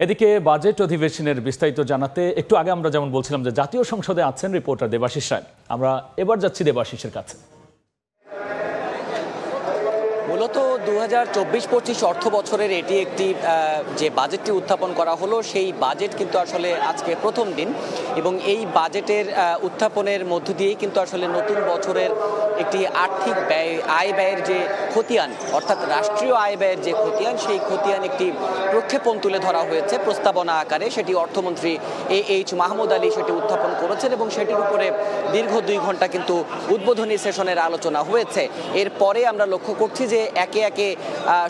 এদিকে বাজেট অধিবেশনের বিস্তারিত জানাতে একটু আগে আমরা যেমন বলছিলাম যে জাতীয় সংসদে আছেন রিপোর্টার দেবাশিস রায়। আমরা এবার যাচ্ছি দেবাশিসের কাছে। মূলত 2024-25 অর্থ বছরের এটি একটি যে বাজেটটি উত্থাপন করা হলো সেই বাজেট কিন্তু আসলে আজকে প্রথম দিন এবং এই বাজেটের উত্থাপনের মধ্য দিয়েই কিন্তু আসলে নতুন বছরের একটি আর্থিক আয় ব্যয়ের যে খতিয়ান অর্থাৎ রাষ্ট্রীয় আয় ব্যয়ের যে খতিয়ান সেই খতিয়ান একটি প্রক্ষেপণ তুলে ধরা হয়েছে প্রস্তাবনা আকারে। সেটি অর্থমন্ত্রী এইচ মাহমুদ আলী সেটি উত্থাপন করেছেন এবং সেটির উপরে দীর্ঘ 2 ঘন্টা কিন্তু উদ্বোধনী সেশনের আলোচনা হয়েছে। এরপরে আমরা লক্ষ্য করছি যে একে একে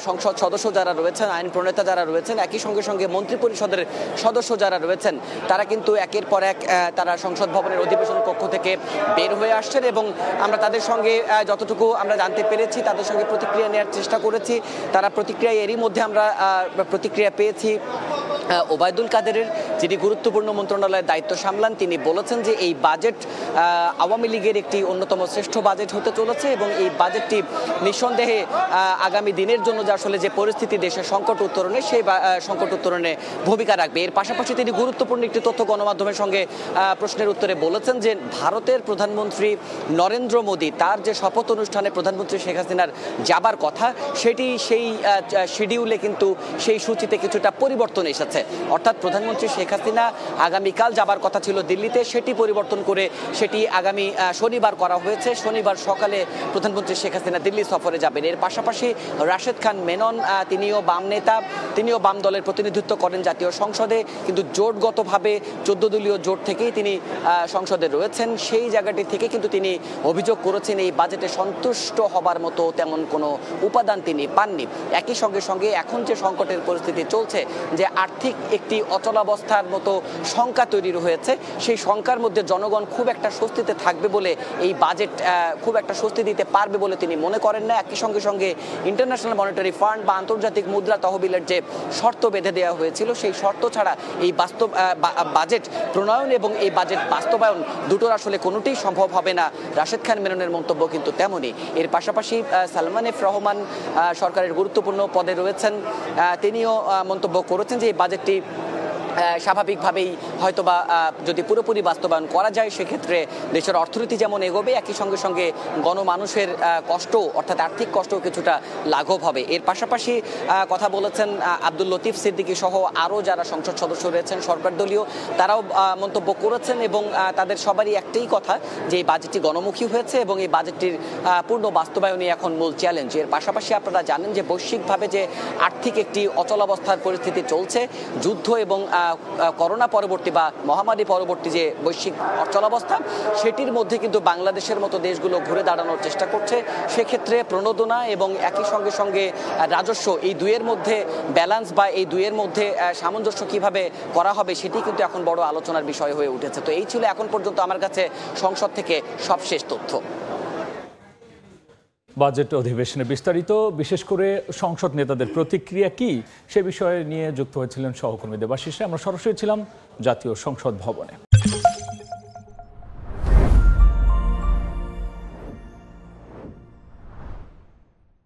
সংসদ সদস্য যারা রয়েছেন, আইন প্রণেতা যারা রয়েছেন, একই সঙ্গে সঙ্গে মন্ত্রী পরিষদের সদস্য যারা রয়েছেন তারা কিন্তু একের পর এক তারা সংসদ ভবনের অধিবেশন কক্ষ থেকে বের হয়ে আসছেন এবং আমরা তাদের সঙ্গে যতটুকু আমরা জানতে পেরেছি তাদের সঙ্গে প্রতিক্রিয়া নেওয়ার চেষ্টা করেছি। তারা প্রতিক্রিয়া এরই মধ্যে আমরা প্রতিক্রিয়া পেয়েছি ওবায়দুল কাদেরের, যিনি গুরুত্বপূর্ণ মন্ত্রণালয়ের দায়িত্ব সামলান। তিনি বলেছেন যে এই বাজেট আওয়ামী লীগের একটি অন্যতম শ্রেষ্ঠ বাজেট হতে চলেছে এবং এই বাজেটটি নিঃসন্দেহে আগামী দিনের জন্য যে আসলে যে পরিস্থিতি দেশের সংকট উত্তরণে সেই সংকট উত্তরণে ভূমিকা রাখবে। এর পাশাপাশি তিনি গুরুত্বপূর্ণ একটি তথ্য গণমাধ্যমের সঙ্গে প্রশ্নের উত্তরে বলেছেন যে ভারতের প্রধানমন্ত্রী নরেন্দ্র মোদী তার যে শপথ অনুষ্ঠানে প্রধানমন্ত্রী শেখ হাসিনার যাবার কথা সেটি সেই শিডিউলে কিন্তু সেই সূচিতে কিছুটা পরিবর্তন এসেছে। অর্থাৎ প্রধানমন্ত্রী শেখ হাসিনা আগামীকাল যাবার কথা ছিল দিল্লিতে, সেটি পরিবর্তন করে সেটি আগামী শনিবার করা হয়েছে। শনিবার সকালে প্রধানমন্ত্রী শেখ হাসিনা দিল্লি সফরে যাবেন। এর পাশাপাশি রাশেদ খান মেনন তিনিও বাম নেতা, তিনিও বাম দলের প্রতিনিধিত্ব করেন জাতীয় সংসদে, কিন্তু জোটগতভাবে 14 দলীয় জোট থেকেই তিনি সংসদে রয়েছেন। সেই জায়গাটি থেকে কিন্তু তিনি অভিযোগ করেছেন এই বাজেটে সন্তুষ্ট হবার মতো তেমন কোনো উপাদান তিনি পাননি। একই সঙ্গে সঙ্গে এখন যে সংকটের পরিস্থিতি চলছে, যে আর্থিক একটি অচলাবস্থার মতো শঙ্কা তৈরি হয়েছে, সেই শঙ্কার মধ্যে জনগণ খুব একটা স্বস্তিতে থাকবে বলে এই বাজেট খুব একটা স্বস্তি দিতে পারবে বলে তিনি মনে করেন না। একই সঙ্গে সঙ্গে ইন্টারন্যাশনাল মনিটারি ফান্ড বা আন্তর্জাতিক মুদ্রা তহবিলের যে শর্ত বেঁধে দেওয়া হয়েছিল সেই শর্ত ছাড়া এই বাজেট প্রণয়ন এবং এই বাজেট বাস্তবায়ন দুটোর আসলে কোনোটিই সম্ভব হবে না। রাশেদ খান মেননের মন্তব্য কিন্তু তেমনই। এর পাশাপাশি সালমান এফ রহমান সরকারের গুরুত্বপূর্ণ পদে রয়েছেন, তিনিও মন্তব্য করেছেন যে এই বাজেটটি স্বাভাবিকভাবেই হয়তোবা যদি পুরোপুরি বাস্তবায়ন করা যায় সেক্ষেত্রে দেশের অর্থনীতি যেমন এগোবে, একই সঙ্গে সঙ্গে গণমানুষের কষ্ট অর্থাৎ আর্থিক কষ্ট কিছুটা লাঘব হবে। এর পাশাপাশি কথা বলেছেন আব্দুল লতিফ সিদ্দিকী সহ আরও যারা সংসদ সদস্য রয়েছেন সরকার দলীয়, তারাও মন্তব্য করেছেন এবং তাদের সবারই একটাই কথা যে এই বাজেটটি গণমুখী হয়েছে এবং এই বাজেটটির পূর্ণ বাস্তবায়নই এখন মূল চ্যালেঞ্জ। এর পাশাপাশি আপনারা জানেন যে বৈশ্বিকভাবে যে আর্থিক একটি অচলাবস্থার পরিস্থিতি চলছে, যুদ্ধ এবং করোনা পরবর্তী বা মহামারী পরবর্তী যে বৈশ্বিক অচলাবস্থা, সেটির মধ্যে কিন্তু বাংলাদেশের মতো দেশগুলো ঘুরে দাঁড়ানোর চেষ্টা করছে। সেক্ষেত্রে প্রণোদনা এবং একই সঙ্গে সঙ্গে রাজস্ব, এই দুইয়ের মধ্যে ব্যালেন্স বা এই দুইয়ের মধ্যে সামঞ্জস্য কিভাবে করা হবে সেটি কিন্তু এখন বড় আলোচনার বিষয় হয়ে উঠেছে। তো এই ছিল এখন পর্যন্ত আমার কাছে সংসদ থেকে সবশেষ তথ্য। বাজেট অধিবেশনে বিস্তারিত, বিশেষ করে সংসদ নেতাদের প্রতিক্রিয়া কি সে বিষয়ে নিয়ে যুক্ত হয়েছিলেন সহকর্মী দেবাশিস রায়। আমরা সরাসরি ছিলাম জাতীয় সংসদ ভবনে।